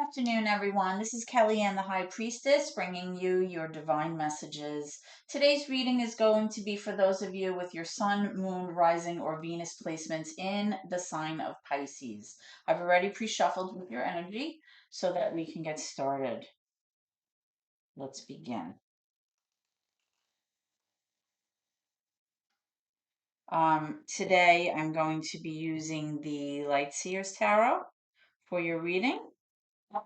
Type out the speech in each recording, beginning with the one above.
Afternoon, everyone. This is Kelly Ann, the High Priestess, bringing you your divine messages. Today's reading is going to be for those of you with your Sun, Moon, Rising, or Venus placements in the sign of Pisces. I've already pre-shuffled with your energy so that we can get started. Let's begin. Today, I'm going to be using the Light Seers Tarot for your reading.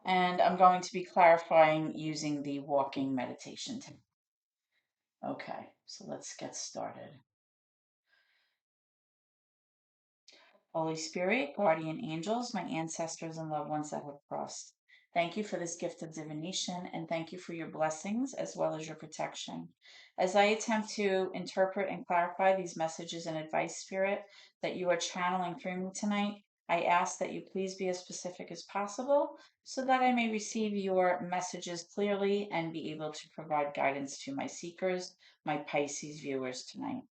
And I'm going to be clarifying using the walking meditation. Okay, so let's get started. Holy Spirit, guardian angels, my ancestors and loved ones that have crossed. Thank you for this gift of divination and thank you for your blessings as well as your protection. As I attempt to interpret and clarify these messages and advice, Spirit, that you are channeling through me tonight, I ask that you please be as specific as possible so that I may receive your messages clearly and be able to provide guidance to my seekers, my Pisces viewers tonight.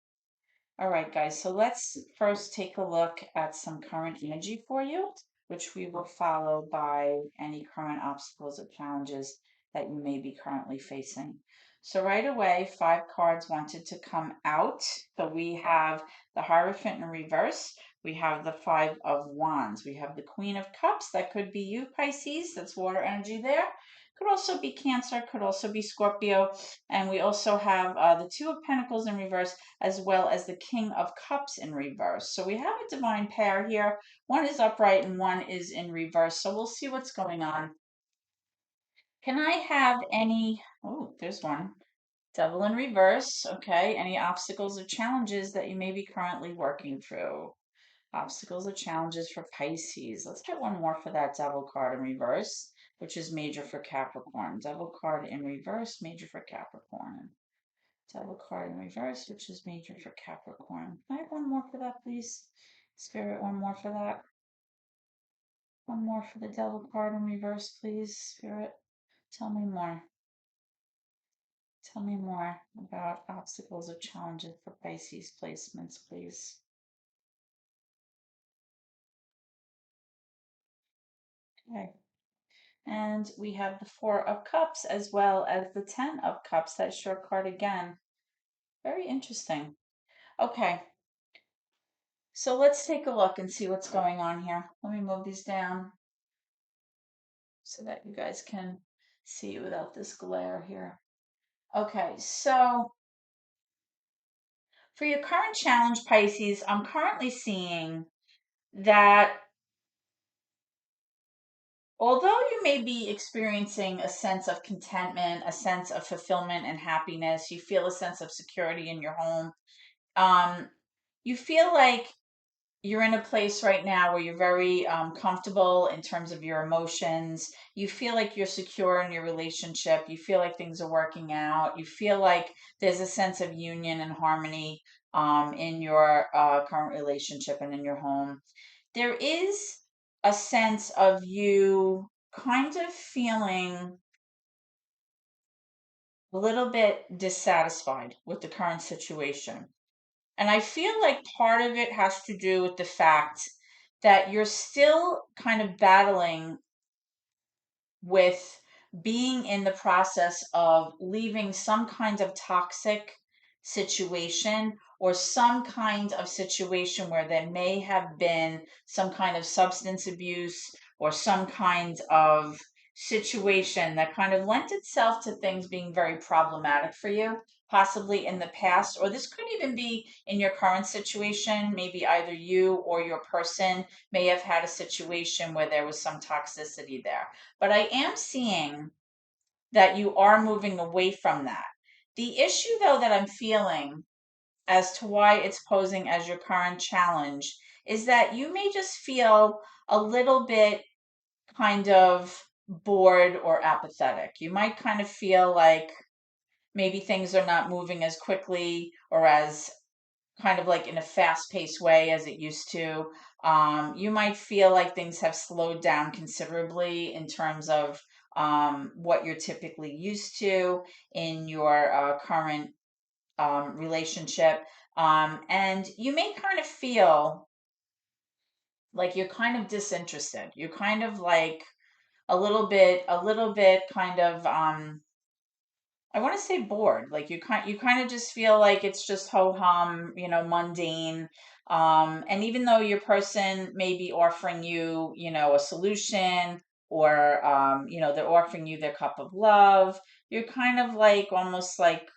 All right, guys, so let's first take a look at some current energy for you, which we will follow by any current obstacles or challenges that you may be currently facing. So right away, 5 cards wanted to come out. So we have the Hierophant in reverse. We have the 5 of Wands. We have the Queen of Cups. That could be you, Pisces. That's water energy there. Could also be Cancer, could also be Scorpio. And we also have the 2 of Pentacles in reverse, as well as the King of Cups in reverse. So we have a divine pair here. One is upright and one is in reverse. So we'll see what's going on. Can I have any, oh, there's one. Devil in reverse. Okay. Any obstacles or challenges that you may be currently working through? Obstacles or challenges for Pisces. Let's get one more for that Devil card in reverse, which is major for Capricorn. Devil card in reverse, major for Capricorn. Devil card in reverse, which is major for Capricorn. Can I have one more for that, please? Spirit, one more for that. One more for the Devil card in reverse, please. Spirit, tell me more. Tell me more about obstacles or challenges for Pisces placements, please. Okay. And we have the 4 of Cups as well as the 10 of Cups. That short card again. Very interesting. Okay. So let's take a look and see what's going on here. Let me move these down so that you guys can see without this glare here. Okay, so for your current challenge, Pisces, I'm currently seeing that although you may be experiencing a sense of contentment, a sense of fulfillment and happiness, you feel a sense of security in your home, you feel like you're in a place right now where you're very comfortable in terms of your emotions. You feel like you're secure in your relationship. You feel like things are working out. You feel like there's a sense of union and harmony in your current relationship and in your home. There is a sense of you kind of feeling a little bit dissatisfied with the current situation. And I feel like part of it has to do with the fact that you're still kind of battling with being in the process of leaving some kind of toxic situation or some kind of situation where there may have been some kind of substance abuse or some kind of situation that kind of lent itself to things being very problematic for you, possibly in the past, or this could even be in your current situation. Maybe either you or your person may have had a situation where there was some toxicity there. But I am seeing that you are moving away from that. The issue, though, that I'm feeling as to why it's posing as your current challenge is that you may just feel a little bit kind of bored or apathetic. You might kind of feel like maybe things are not moving as quickly or as kind of like in a fast-paced way as it used to. You might feel like things have slowed down considerably in terms of what you're typically used to in your current relationship. And you may kind of feel like you're kind of disinterested. You're kind of like, a little bit kind of I want to say bored. Like you kind of just feel like it's just ho hum, mundane. And even though your person may be offering you, a solution, or they're offering you their cup of love, you're kind of like almost like,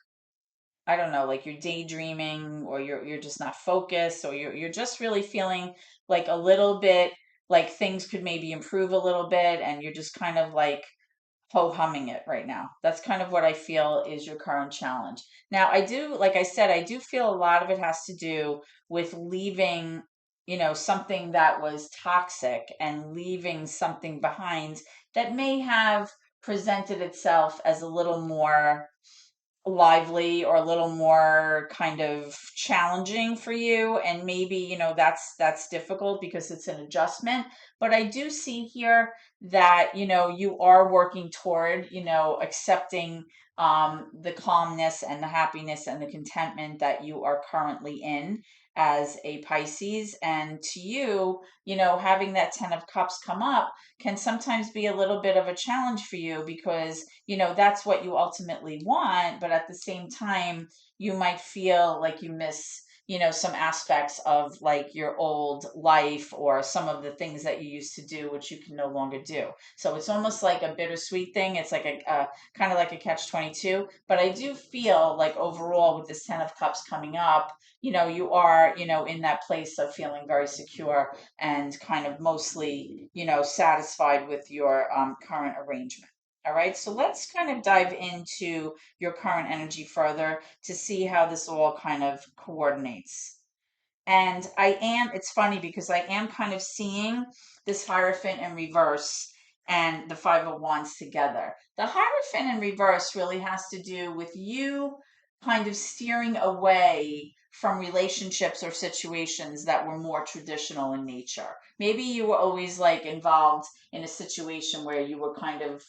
I don't know, like you're daydreaming, or you're just not focused, or you're just really feeling like a little bit like things could maybe improve a little bit, and you're just kind of like ho humming it right now. That's kind of what I feel is your current challenge. Now, like I said, I do feel a lot of it has to do with leaving, something that was toxic, and leaving something behind that may have presented itself as a little more lively, or a little more kind of challenging for you, and maybe that's difficult because it's an adjustment. But I do see here that you are working toward accepting the calmness and the happiness and the contentment that you are currently in as a Pisces. And to you, having that 10 of cups come up can sometimes be a little bit of a challenge for you, because that's what you ultimately want, but at the same time you might feel like you miss some aspects of like your old life, or some of the things that you used to do which you can no longer do. So it's almost like a bittersweet thing. It's like a kind of like a catch 22. But I do feel like overall, with this 10 of cups coming up, you are in that place of feeling very secure, and kind of mostly satisfied with your current arrangement. All right, so let's kind of dive into your current energy further to see how this all kind of coordinates. And it's funny because I am kind of seeing this Hierophant in reverse and the Five of Wands together. The Hierophant in reverse really has to do with you kind of steering away from relationships or situations that were more traditional in nature. Maybe you were always like involved in a situation where you were kind of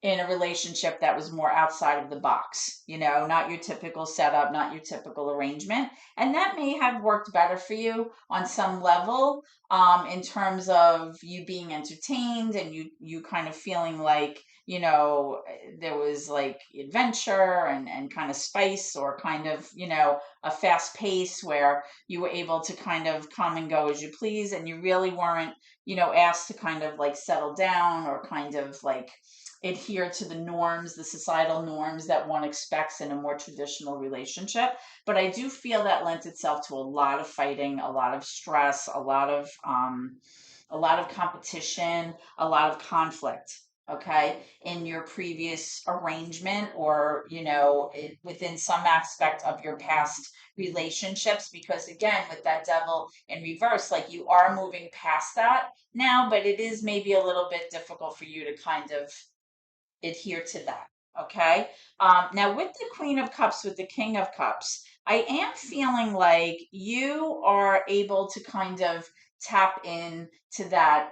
in a relationship that was more outside of the box, not your typical setup, not your typical arrangement. And that may have worked better for you on some level, in terms of you being entertained, and you kind of feeling like, there was like adventure and kind of spice, or kind of, a fast pace where you were able to kind of come and go as you please, and you really weren't, asked to kind of like settle down, or kind of like adhere to the norms, the societal norms that one expects in a more traditional relationship. But I do feel that lent itself to a lot of fighting, a lot of stress, a lot of competition, a lot of conflict. Okay, in your previous arrangement, or within some aspect of your past relationships, because again, with that devil in reverse, like you are moving past that now, but it is maybe a little bit difficult for you to kind of adhere to that. Okay. Now, with the Queen of Cups, with the King of Cups, I am feeling like you are able to kind of tap in to that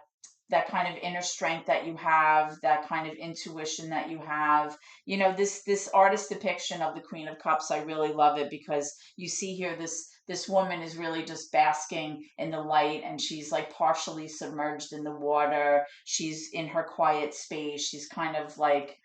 kind of inner strength that you have, that kind of intuition that you have. This artist depiction of the Queen of Cups, I really love it, because you see here this woman is really just basking in the light, and she's like partially submerged in the water. She's in her quiet space. She's kind of like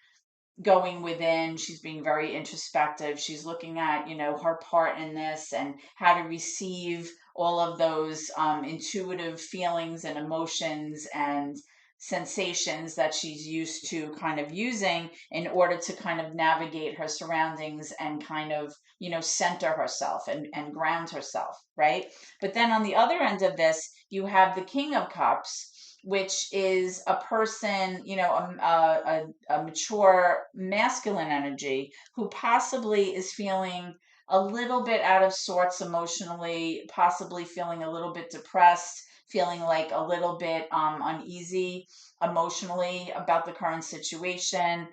going within. She's being very introspective. She's looking at, her part in this, and how to receive all of those intuitive feelings and emotions and sensations that she's used to kind of using in order to kind of navigate her surroundings, and kind of, center herself, and ground herself, right? But then on the other end of this, you have the King of Cups, which is a person, a mature masculine energy, who possibly is feeling a little bit out of sorts emotionally, possibly feeling a little bit depressed, feeling like a little bit uneasy emotionally about the current situation.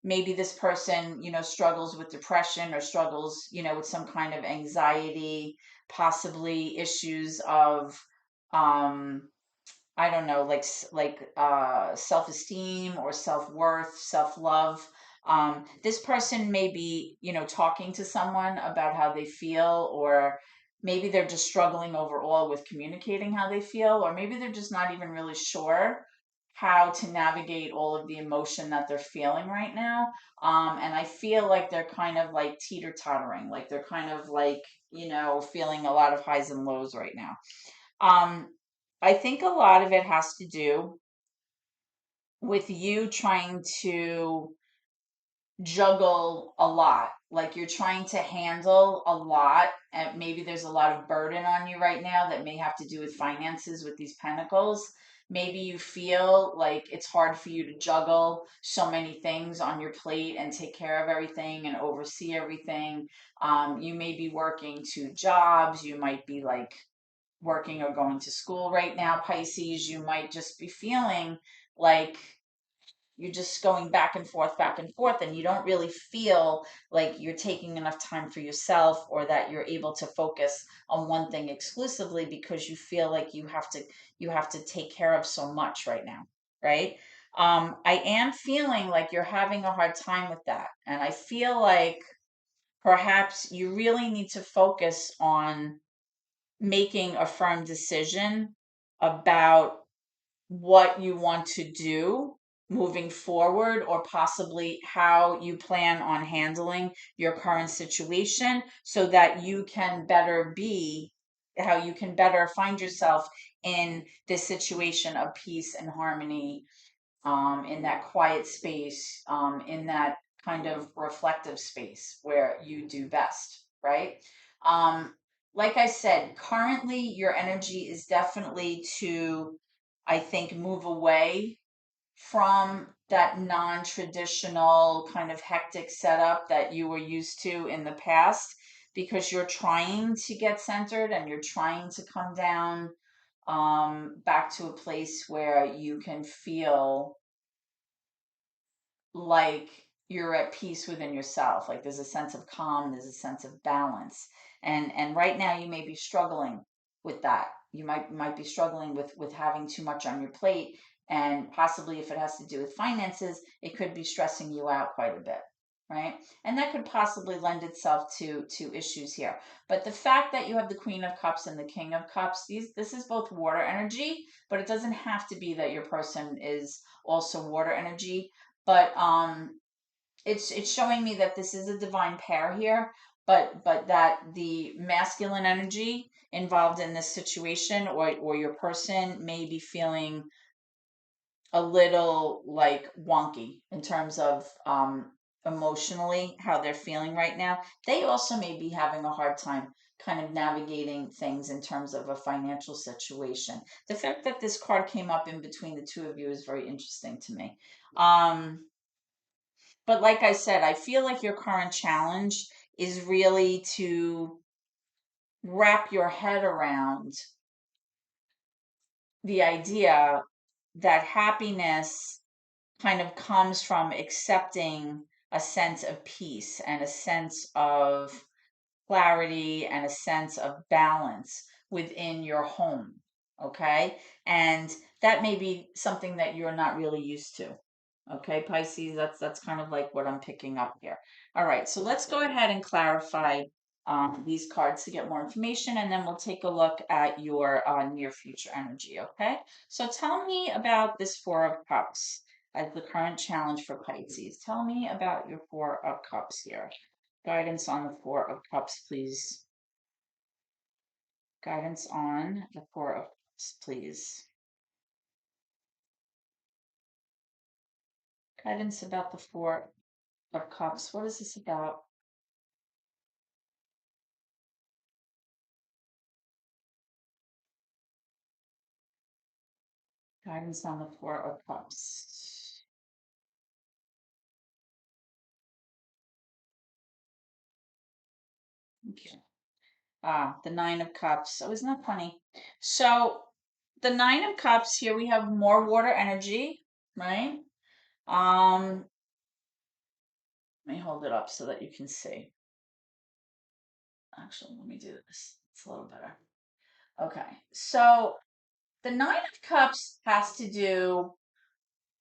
Maybe this person, struggles with depression, or struggles, with some kind of anxiety, possibly issues of um, I don't know, like self-esteem, or self-worth, self-love. This person may be, talking to someone about how they feel, or maybe they're just struggling overall with communicating how they feel, or maybe they're just not even really sure how to navigate all of the emotion that they're feeling right now. And I feel like they're kind of like teeter-tottering, like they're kind of like, feeling a lot of highs and lows right now. Um, I think a lot of it has to do with you trying to juggle a lot. Like you're trying to handle a lot, and maybe there's a lot of burden on you right now that may have to do with finances with these pentacles. Maybe you feel like it's hard for you to juggle so many things on your plate and take care of everything and oversee everything. You may be working two jobs. You might be like working or going to school right now, Pisces. You might just be feeling like you're just going back and forth, and you don't really feel like you're taking enough time for yourself or that you're able to focus on one thing exclusively because you feel like you have to take care of so much right now, right? I am feeling like you're having a hard time with that, and I feel like perhaps you really need to focus on making a firm decision about what you want to do moving forward, or possibly how you plan on handling your current situation so that you can better be, how you can better find yourself in this situation of peace and harmony, in that quiet space, in that kind of reflective space where you do best, right? Um, like I said, currently your energy is definitely to, I think, move away from that non-traditional kind of hectic setup that you were used to in the past, because you're trying to get centered and you're trying to come down, back to a place where you can feel like you're at peace within yourself, like there's a sense of calm, there's a sense of balance. And right now you may be struggling with that. You might be struggling with having too much on your plate, and possibly if it has to do with finances, it could be stressing you out quite a bit, right? And that could possibly lend itself to issues here. But the fact that you have the Queen of Cups and the King of Cups, this is both water energy, but it doesn't have to be that your person is also water energy. But it's showing me that this is a divine pair here, but that the masculine energy involved in this situation, or your person may be feeling a little like wonky in terms of emotionally how they're feeling right now. They also may be having a hard time kind of navigating things in terms of a financial situation. The fact that this card came up in between the two of you is very interesting to me. But like I said, I feel like your current challenge is really to wrap your head around the idea that happiness kind of comes from accepting a sense of peace and a sense of clarity and a sense of balance within your home. Okay. And that may be something that you're not really used to. Okay, Pisces, that's kind of like what I'm picking up here. All right, so let's go ahead and clarify these cards to get more information, and then we'll take a look at your near future energy. Okay, so tell me about this Four of Cups as the current challenge for Pisces. Tell me about your Four of Cups here. Guidance on the Four of Cups, please. Guidance on the Four of Cups, please. Guidance about the Four of Cups. What is this about? Guidance on the Four of Cups. Okay. The Nine of Cups. Oh, isn't that funny? So the Nine of Cups, here we have more water energy, right? Let me hold it up so that you can see. Actually, let me do this. It's a little better. Okay. So the Nine of Cups has to do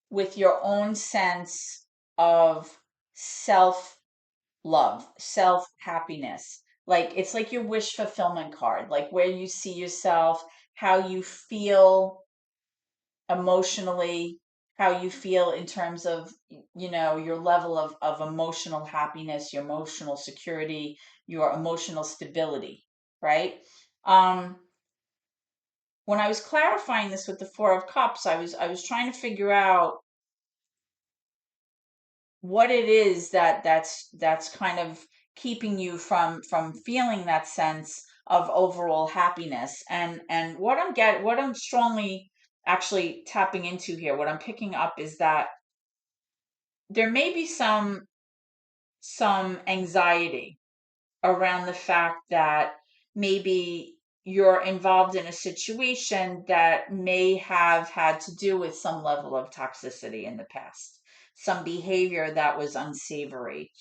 with your own sense of self love, self happiness. Like it's like your wish fulfillment card, like where you see yourself, how you feel emotionally, how you feel in terms of, your level of emotional happiness, your emotional security, your emotional stability, right? Um, when I was clarifying this with the Four of Cups, I was trying to figure out what it is that's kind of keeping you from feeling that sense of overall happiness. And what I'm strongly actually tapping into here, what I'm picking up is that there may be some anxiety around the fact that maybe you're involved in a situation that may have had to do with some level of toxicity in the past, some behavior that was unsavory,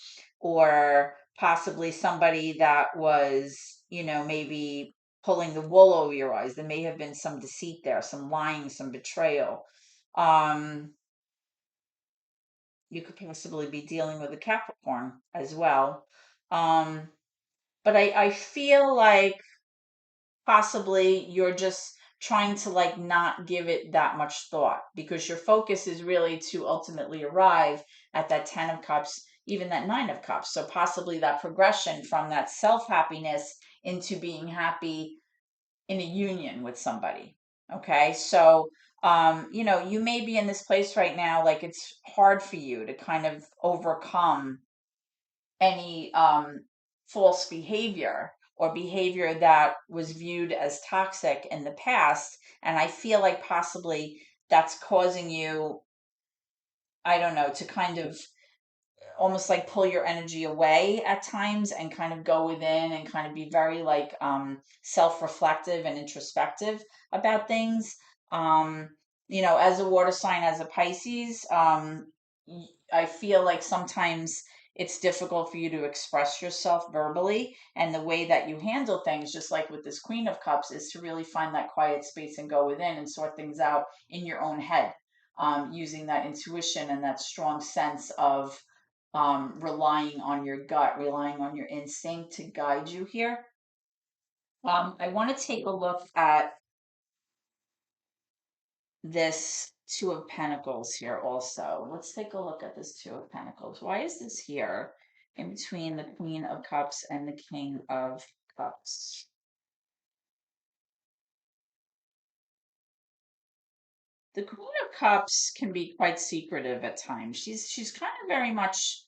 or possibly somebody that was, maybe pulling the wool over your eyes. There may have been some deceit there, some lying, some betrayal. Um, you could possibly be dealing with a Capricorn as well. Um, but I feel like possibly you're just trying to like not give it that much thought because your focus is really to ultimately arrive at that 10 of cups, even that 9 of cups. So possibly that progression from that self happiness into being happy in a union with somebody. Okay. So, you may be in this place right now, like it's hard for you to kind of overcome any false behavior or behavior that was viewed as toxic in the past. And I feel like possibly that's causing you, I don't know, to kind of almost like pull your energy away at times and kind of go within and kind of be very like self-reflective and introspective about things. um as a water sign, as a Pisces, I feel like sometimes it's difficult for you to express yourself verbally, and the way that you handle things, just like with this Queen of Cups, is to really find that quiet space and go within and sort things out in your own head, using that intuition and that strong sense of relying on your gut, relying on your instinct to guide you here. I want to take a look at this Two of Pentacles here also. Let's take a look at this Two of Pentacles. Why is this here in between the Queen of Cups and the King of Cups? The Queen of Cups can be quite secretive at times. She's kind of very much,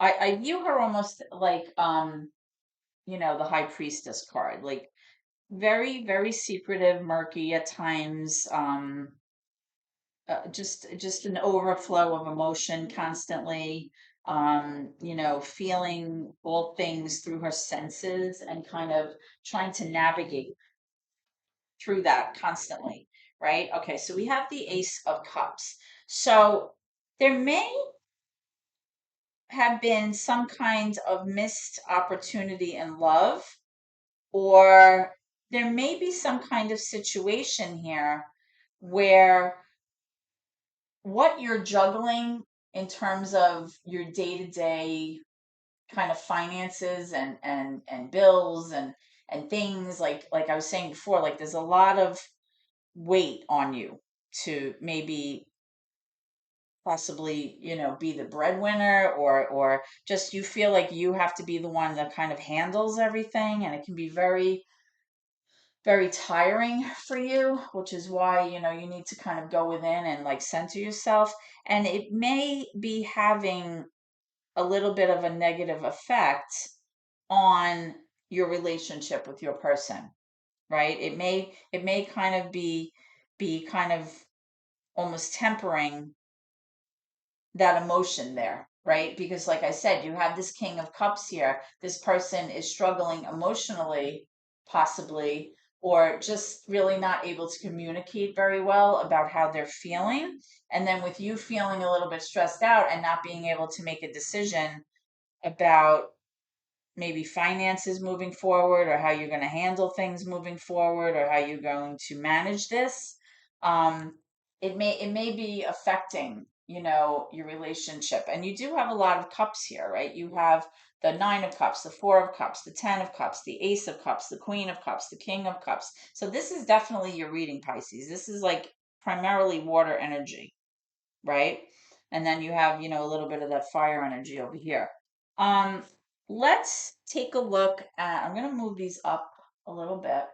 I view her almost like the High Priestess card. Like very, very secretive, murky at times. Just an overflow of emotion constantly. Feeling all things through her senses and kind of trying to navigate through that constantly, right? Okay, so we have the Ace of Cups. So there may have been some kind of missed opportunity in love, or there may be some kind of situation here where what you're juggling in terms of your day-to-day kind of finances and bills and things, like I was saying before, like there's a lot of weight on you to maybe possibly be the breadwinner, or just you feel like you have to be the one that kind of handles everything, and it can be very, very tiring for you, which is why, you need to kind of go within and like center yourself. And it may be having a little bit of a negative effect on your relationship with your person, right? It may kind of be kind of almost tempering that emotion there, right? Because, like I said, you have this King of Cups here. This person is struggling emotionally, possibly, or just really not able to communicate very well about how they're feeling. And then with you feeling a little bit stressed out and not being able to make a decision about maybe finances moving forward, or how you're going to handle things moving forward, or how you're going to manage this, um, it may be affecting your relationship. And you do have a lot of cups here, right? You have the 9 of Cups, the 4 of Cups, the 10 of Cups, the Ace of Cups, the Queen of Cups, the King of Cups. So this is definitely your reading, Pisces. This is like primarily water energy. right? And then you have, a little bit of that fire energy over here. Um, let's take a look at, I'm going to move these up a little bit,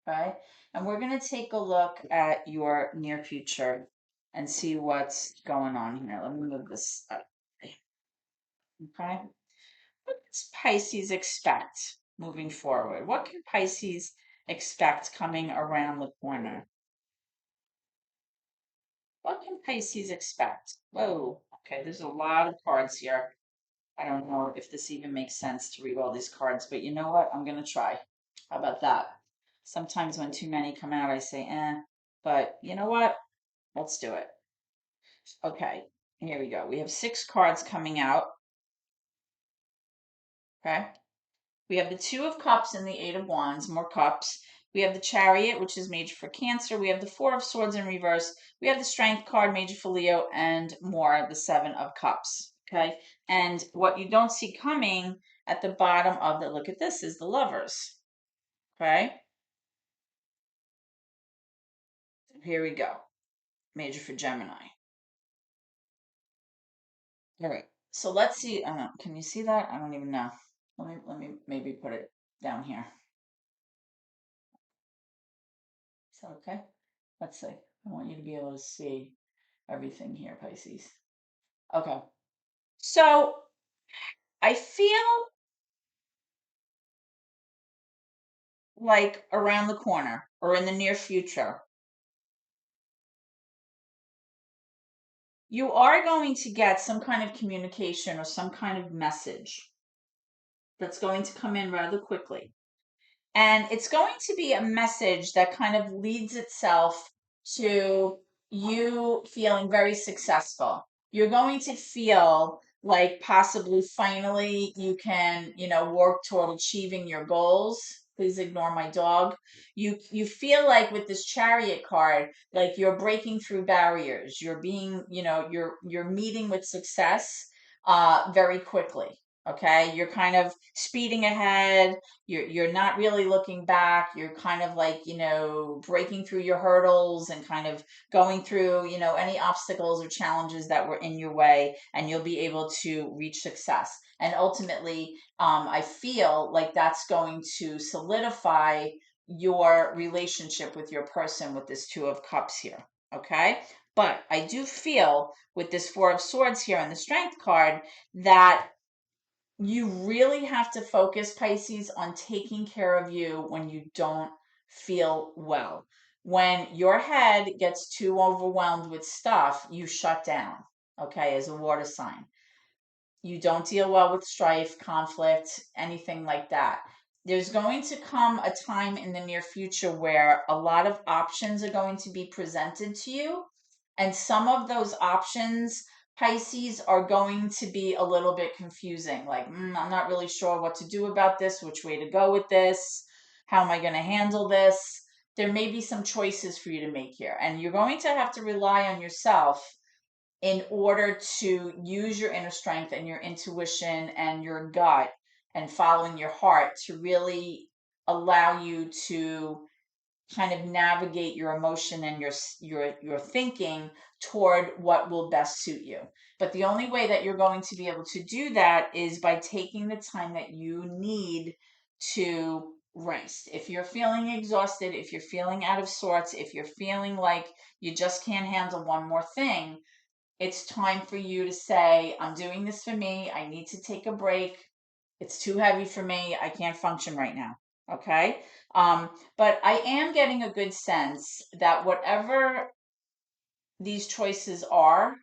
okay? And we're going to take a look at your near future and see what's going on here. Let me move this up, okay? What does Pisces expect moving forward? What can Pisces expect coming around the corner? What can Pisces expect? Whoa, okay, there's a lot of cards here. I don't know if this even makes sense to read all these cards, but you know what? I'm going to try. How about that? Sometimes when too many come out, I say, but you know what? Let's do it. Okay, here we go. We have 6 cards coming out. Okay. We have the Two of Cups and the Eight of Wands, more cups. We have the Chariot, which is major for Cancer. We have the Four of Swords in reverse. We have the Strength card, major for Leo, and more, the Seven of Cups. Okay. And what you don't see coming at the bottom of the, look at this, is the Lovers. Okay. Here we go. Major for Gemini. All right. So let's see. Can you see that? I don't even know. Let me maybe put it down here. Is that okay? Let's see. I want you to be able to see everything here, Pisces. Okay. So I feel like around the corner or in the near future, you are going to get some kind of communication or some kind of message that's going to come in rather quickly. And it's going to be a message that kind of leads itself to you feeling very successful. You're going to feel like possibly finally you can, work toward achieving your goals. Please ignore my dog. You feel like with this Chariot card, like you're breaking through barriers. You're being, you're meeting with success very quickly. Okay, you're kind of speeding ahead. You're not really looking back. You're kind of like, breaking through your hurdles and kind of going through, any obstacles or challenges that were in your way, and you'll be able to reach success. And ultimately, I feel like that's going to solidify your relationship with your person with this Two of Cups here. Okay. But I do feel with this Four of Swords here and the Strength card that you really have to focus, Pisces, on taking care of you when you don't feel well. When your head gets too overwhelmed with stuff, you shut down, okay, as a water sign. You don't deal well with strife, conflict, anything like that. There's going to come a time in the near future where a lot of options are going to be presented to you. And some of those options, Pisces, are going to be a little bit confusing. Like, I'm not really sure what to do about this, which way to go with this. How am I going to handle this? There may be some choices for you to make here. And you're going to have to rely on yourself in order to use your inner strength and your intuition and your gut and following your heart to really allow you to kind of navigate your emotion and your thinking toward what will best suit you. But the only way that you're going to be able to do that is by taking the time that you need to rest. If you're feeling exhausted, if you're feeling out of sorts, if you're feeling like you just can't handle one more thing, it's time for you to say, I'm doing this for me. I need to take a break. It's too heavy for me. I can't function right now. Okay. But I am getting a good sense that whatever these choices are,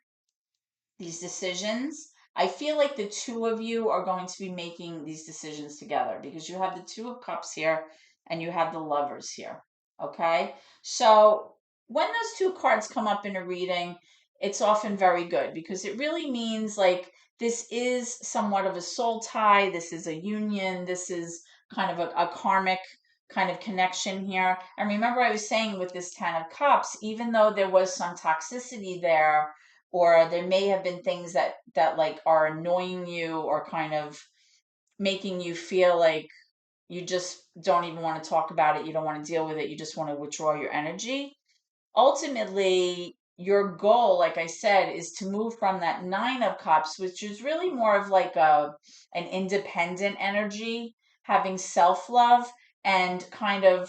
these decisions, I feel like the two of you are going to be making these decisions together because you have the Two of Cups here and you have the Lovers here. Okay. So when those two cards come up in a reading, it's often very good because it really means like this is somewhat of a soul tie. This is a union. This is kind of a karmic kind of connection here. And remember, I was saying with this Ten of Cups, even though there was some toxicity there, or there may have been things that like are annoying you or kind of making you feel like you just don't even want to talk about it, you don't want to deal with it, you just want to withdraw your energy. Ultimately, your goal, like I said, is to move from that Nine of Cups, which is really more of like an independent energy, having self-love and kind of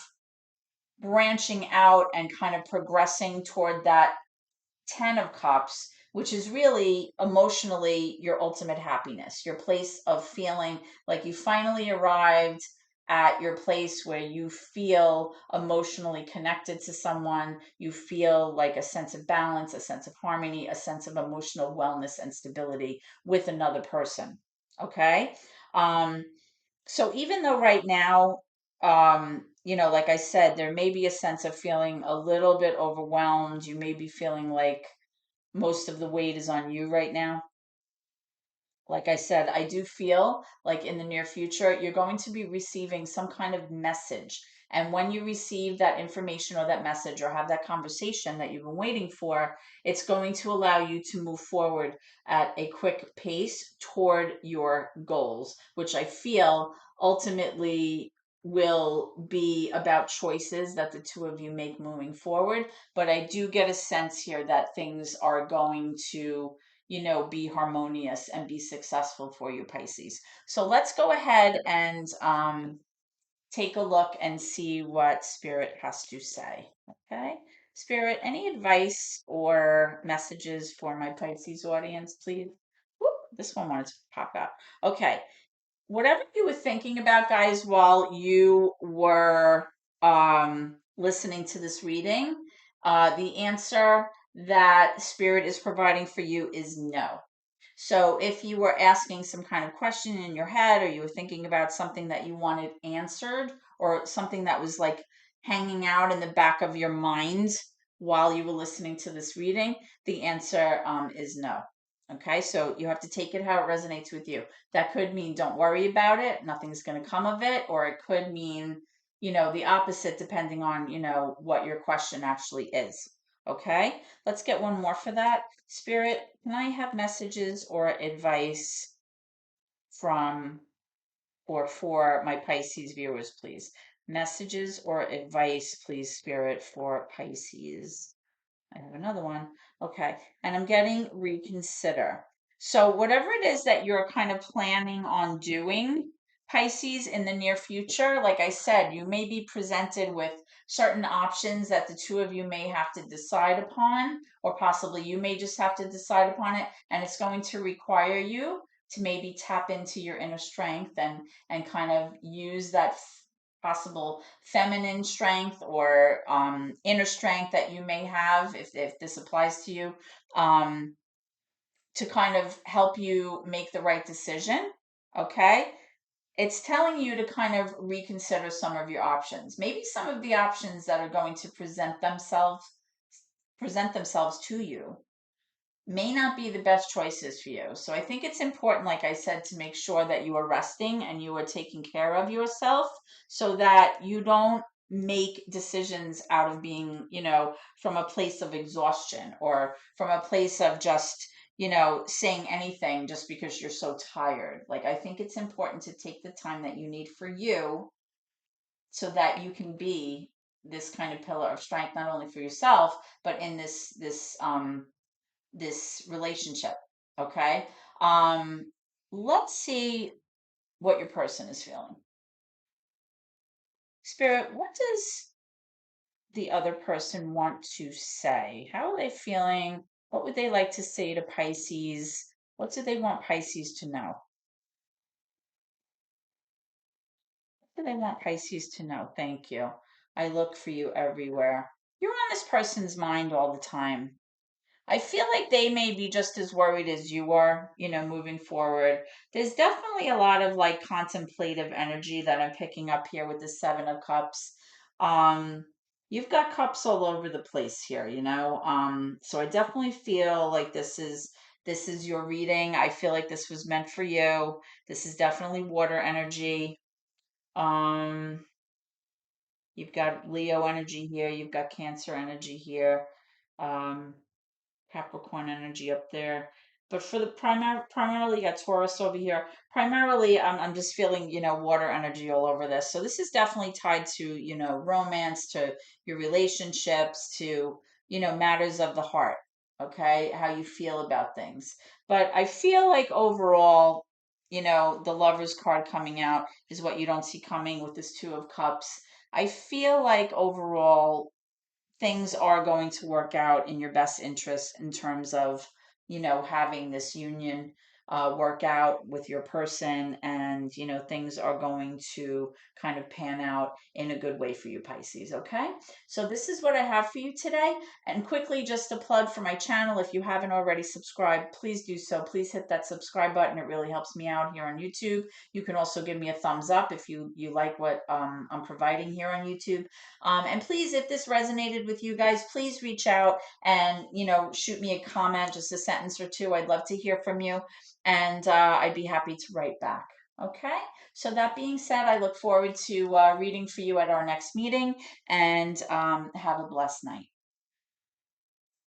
branching out and kind of progressing toward that Ten of Cups, which is really emotionally your ultimate happiness, your place of feeling like you finally arrived at your place where you feel emotionally connected to someone, you feel like a sense of balance, a sense of harmony, a sense of emotional wellness and stability with another person. Okay? Um, so even though right now, like I said, there may be a sense of feeling a little bit overwhelmed. You may be feeling like most of the weight is on you right now. Like I said, I do feel like in the near future, you're going to be receiving some kind of message. And when you receive that information or that message or have that conversation that you've been waiting for, it's going to allow you to move forward at a quick pace toward your goals, which I feel ultimately will be about choices that the two of you make moving forward. But I do get a sense here that things are going to be harmonious and be successful for you, Pisces. So let's go ahead and take a look and see what Spirit has to say. Okay. Spirit, any advice or messages for my Pisces audience, please? Whoop, this one wanted to pop out. Okay. Whatever you were thinking about, guys, while you were listening to this reading, the answer that Spirit is providing for you is no. So if you were asking some kind of question in your head, or you were thinking about something that you wanted answered, or something that was like hanging out in the back of your mind while you were listening to this reading, the answer is no. Okay, so you have to take it how it resonates with you. That could mean don't worry about it, nothing's going to come of it, or it could mean, the opposite depending on, what your question actually is. Okay, let's get one more for that. Spirit, can I have messages or advice from or for my Pisces viewers, please? Messages or advice, please, Spirit, for Pisces. I have another one. Okay. And I'm getting reconsider. So whatever it is that you're kind of planning on doing, Pisces, in the near future, like I said, you may be presented with certain options that the two of you may have to decide upon, or possibly you may just have to decide upon it, and it's going to require you to maybe tap into your inner strength and kind of use that possible feminine strength or inner strength that you may have, if this applies to you, um, to kind of help you make the right decision. Okay. It's telling you to kind of reconsider some of your options. Maybe some of the options that are going to present themselves to you may not be the best choices for you. So I think it's important, like I said, to make sure that you are resting and you are taking care of yourself so that you don't make decisions out of being, from a place of exhaustion or from a place of just, saying anything just because you're so tired. Like, I think it's important to take the time that you need for you so that you can be this kind of pillar of strength, not only for yourself, but in this relationship. Okay. Um, let's see what your person is feeling. Spirit, what does the other person want to say? How are they feeling? What would they like to say to Pisces? What do they want Pisces to know? What do they want Pisces to know? Thank you. I look for you everywhere. You're on this person's mind all the time. I feel like they may be just as worried as you are, moving forward. There's definitely a lot of like contemplative energy that I'm picking up here with the Seven of Cups. Um, you've got cups all over the place here, so I definitely feel like this is your reading. I feel like this was meant for you. This is definitely water energy. Um, you've got Leo energy here, you've got Cancer energy here. Um, Capricorn energy up there. But for the primarily, you got Taurus over here. Primarily, I'm just feeling, water energy all over this. So this is definitely tied to, romance, to your relationships, to matters of the heart, okay? How you feel about things. But I feel like overall, the Lover's card coming out is what you don't see coming with this Two of Cups. I feel like overall things are going to work out in your best interest in terms of, having this union work out with your person, and, things are going to kind of pan out in a good way for you, Pisces. Okay. So this is what I have for you today. And quickly, just a plug for my channel. If you haven't already subscribed, please do so. Please hit that subscribe button. It really helps me out here on YouTube. You can also give me a thumbs up if you like what I'm providing here on YouTube. And please, if this resonated with you guys, please reach out and, shoot me a comment, just a sentence or two. I'd love to hear from you. And I'd be happy to write back. Okay. So that being said, I look forward to reading for you at our next meeting, and have a blessed night.